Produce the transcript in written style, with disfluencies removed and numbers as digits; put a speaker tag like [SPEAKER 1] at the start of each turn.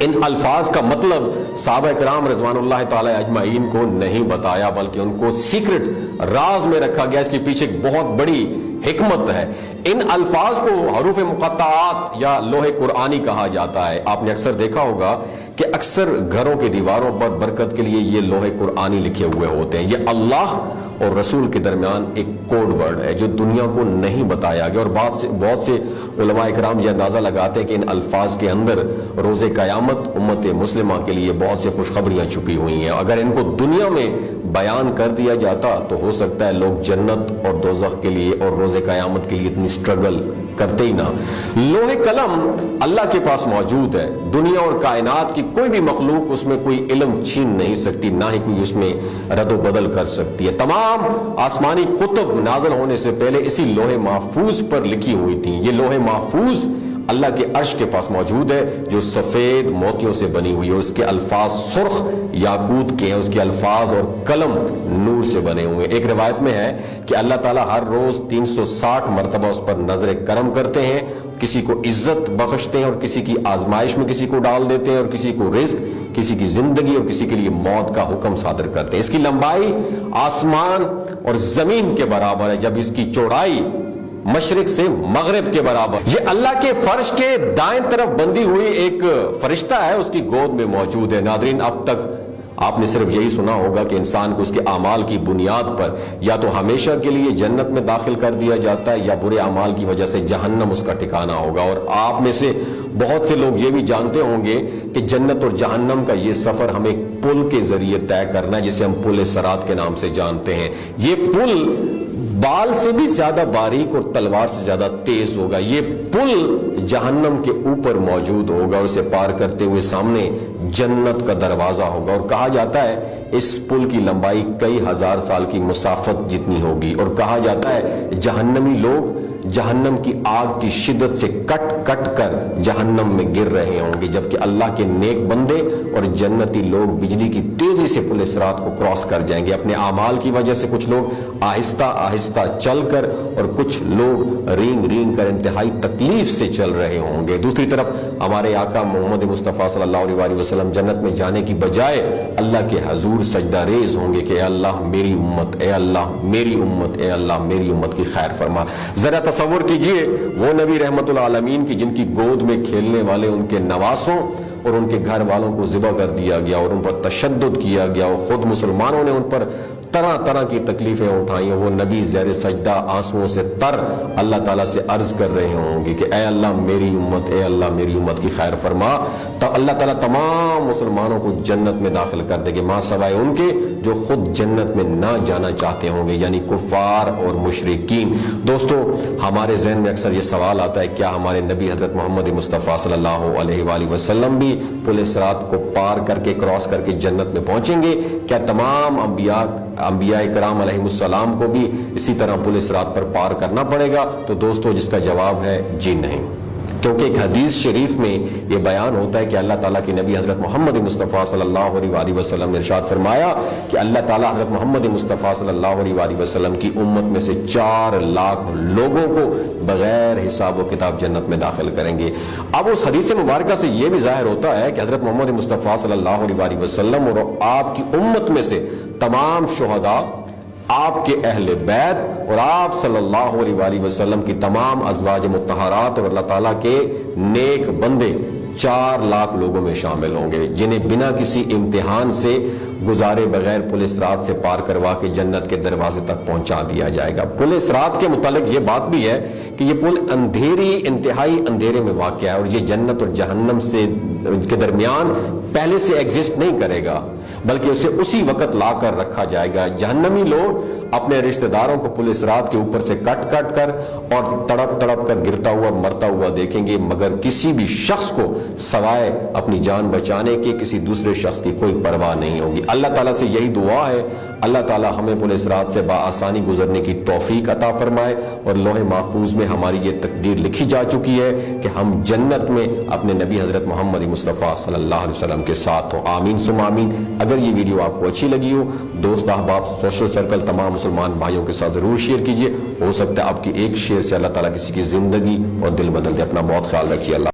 [SPEAKER 1] ان الفاظ کا مطلب صحابہ کرام رضوان اللہ تعالی اجمعین کو نہیں بتایا، بلکہ ان کو سیکرٹ راز میں رکھا گیا۔ اس کے پیچھے ایک بہت بڑی حکمت ہے۔ ان الفاظ کو حروف مقطعات یا لوح قرآنی کہا جاتا ہے۔ آپ نے اکثر دیکھا ہوگا کہ اکثر گھروں کے دیواروں پر برکت کے لیے یہ لوح قرآنی لکھے ہوئے ہوتے ہیں۔ یہ اللہ اور رسول کے درمیان ایک کوڈ ورڈ ہے جو دنیا کو نہیں بتایا گیا، اور بہت سے علماء کرام یہ اندازہ لگاتے ہیں کہ ان الفاظ کے اندر روز قیامت امت مسلمہ کے لیے بہت سے خوشخبریاں چھپی ہوئی ہیں۔ اگر ان کو دنیا میں بیان کر دیا جاتا تو ہو سکتا ہے لوگ جنت اور دوزخ کے لیے اور روز قیامت کے لیے اتنی سٹرگل کرتے ہی نہ۔ لوح قلم اللہ کے پاس موجود ہے۔ دنیا اور کائنات کی کوئی بھی مخلوق اس میں کوئی علم چھین نہیں سکتی، نہ ہی کوئی اس میں رد و بدل کر سکتی ہے۔ تمام آسمانی کتب نازل ہونے سے پہلے اسی لوح محفوظ پر لکھی ہوئی تھیں۔ یہ لوح محفوظ اللہ کے عرش کے پاس موجود ہے جو سفید موتیوں سے بنی ہوئی ہے۔ اس کے الفاظ سرخ یاقوت کے ہیں، اس کے الفاظ اور قلم نور سے بنے ہوئے ہیں۔ ایک روایت میں ہے کہ اللہ تعالیٰ ہر روز 360 مرتبہ اس پر نظر کرم کرتے ہیں، کسی کو عزت بخشتے ہیں اور کسی کی آزمائش میں کسی کو ڈال دیتے ہیں، اور کسی کو رزق، کسی کی زندگی اور کسی کے لیے موت کا حکم صادر کرتے ہیں۔ اس کی لمبائی آسمان اور زمین کے برابر ہے، جب اس کی چوڑائی مشرق سے مغرب کے برابر۔ یہ اللہ کے فرش کے دائیں طرف بندھی ہوئی ایک فرشتہ ہے، اس کی گود میں موجود ہے۔ ناظرین، اب تک آپ نے صرف یہی سنا ہوگا کہ انسان کو اس کے اعمال کی بنیاد پر یا تو ہمیشہ کے لیے جنت میں داخل کر دیا جاتا ہے یا برے اعمال کی وجہ سے جہنم اس کا ٹھکانہ ہوگا۔ اور آپ میں سے بہت سے لوگ یہ بھی جانتے ہوں گے کہ جنت اور جہنم کا یہ سفر ہمیں ایک پل کے ذریعے طے کرنا ہے، جسے ہم پل صراط کے نام سے جانتے ہیں۔ یہ پل بال سے بھی زیادہ باریک اور تلوار سے زیادہ تیز ہوگا۔ یہ پل جہنم کے اوپر موجود ہوگا اور اسے پار کرتے ہوئے سامنے جنت کا دروازہ ہوگا، اور کہا جاتا ہے اس پل کی لمبائی کئی ہزار سال کی مسافت جتنی ہوگی، اور کہا جاتا ہے جہنمی لوگ جہنم کی آگ کی شدت سے کٹ کٹ کر جہنم میں گر رہے ہوں گے، جبکہ اللہ کے نیک بندے اور جنتی لوگ بجلی کی تیزی سے پل صراط کو کراس کر جائیں گے۔ اپنے اعمال کی وجہ سے کچھ لوگ آہستہ آہستہ چل کر اور کچھ لوگ رینگ رینگ کر انتہائی تکلیف سے چل رہے ہوں گے۔ دوسری طرف ہمارے آقا محمد مصطفیٰ صلی اللہ علیہ وسلم جنت میں جانے کی بجائے اللہ کے حضور سجدہ ریز ہوں گے کہ اے اللہ میری امت، اے اللہ میری امت، اے اللہ میری امت کی خیر فرما۔ ذرا تصور کیجئے وہ نبی رحمت العالمین کی جن کی گود میں کھیلنے والے ان کے نواسوں اور ان کے گھر والوں کو ذبح کر دیا گیا اور ان پر تشدد کیا گیا، اور خود مسلمانوں نے ان پر طرح طرح کی تکلیفیں اٹھائیں، وہ نبی زیر سجدہ آنسوؤں سے تر اللہ تعالیٰ سے عرض کر رہے ہوں گے کہ اے اللہ میری امت، اے اللہ میری امت کی خیر فرما۔ تو اللہ تعالیٰ تمام مسلمانوں کو جنت میں داخل کر دے گے، ماں سوائے ان کے جو خود جنت میں نہ جانا چاہتے ہوں گے، یعنی کفار اور مشرکین۔ دوستو، ہمارے ذہن میں اکثر یہ سوال آتا ہے کیا ہمارے نبی حضرت محمد مصطفیٰ صلی اللہ علیہ وآلہ وسلم بھی پل صراط کو پار کر کے کراس کر کے جنت میں پہنچیں گے؟ کیا تمام انبیاء کرام علیہ السلام کو بھی اسی طرح پل صراط پر پار کرنا پڑے گا؟ تو دوستو جس کا جواب ہے جی نہیں، کیونکہ ایک حدیث شریف میں یہ بیان ہوتا ہے کہ اللہ تعالیٰ کے نبی حضرت محمد مصطفیٰ صلی اللہ علیہ وآلہ وسلم نے ارشاد فرمایا کہ اللہ تعالیٰ حضرت محمد مصطفیٰ صلی اللہ علیہ وآلہ وسلم کی امت میں سے 4 لاکھ لوگوں کو بغیر حساب و کتاب جنت میں داخل کریں گے۔ اب اس حدیث مبارکہ سے یہ بھی ظاہر ہوتا ہے کہ حضرت محمد مصطفیٰ صلی اللہ علیہ وآلہ وسلم اور آپ کی امت میں سے تمام شہداء، آپ کے اہل بیت اور آپ صلی اللہ علیہ وآلہ وسلم کی تمام ازواج مطہرات اور اللہ تعالیٰ کے نیک بندے 4 لاکھ لوگوں میں شامل ہوں گے، جنہیں بنا کسی امتحان سے گزارے بغیر پل صراط سے پار کروا کے جنت کے دروازے تک پہنچا دیا جائے گا۔ پل صراط کے متعلق یہ بات بھی ہے کہ یہ پل انتہائی اندھیرے میں واقع ہے، اور یہ جنت اور جہنم کے درمیان پہلے سے ایگزسٹ نہیں کرے گا، بلکہ اسے اسی وقت لا کر رکھا جائے گا۔ جہنمی لوگ اپنے رشتہ داروں کو پل صراط کے اوپر سے کٹ کٹ کر اور تڑپ تڑپ کر گرتا ہوا مرتا ہوا دیکھیں گے، مگر کسی بھی شخص کو سوائے اپنی جان بچانے کے کسی دوسرے شخص کی کوئی پرواہ نہیں ہوگی۔ اللہ تعالیٰ سے یہی دعا ہے اللہ تعالیٰ ہمیں پل صراط سے بآسانی گزرنے کی توفیق عطا فرمائے، اور لوح محفوظ میں ہماری یہ تقدیر لکھی جا چکی ہے کہ ہم جنت میں اپنے نبی حضرت محمد مصطفیٰ صلی اللہ علیہ وسلم کے ساتھ ہوں۔ آمین ثم آمین۔ اگر یہ ویڈیو آپ کو اچھی لگی ہو، دوست احباب سوشل سرکل تمام مسلمان بھائیوں کے ساتھ ضرور شیئر کیجئے، ہو سکتا ہے آپ کی ایک شیئر سے اللہ تعالیٰ کسی کی زندگی اور دل بدل دے۔ اپنا بہت خیال رکھیے۔ اللہ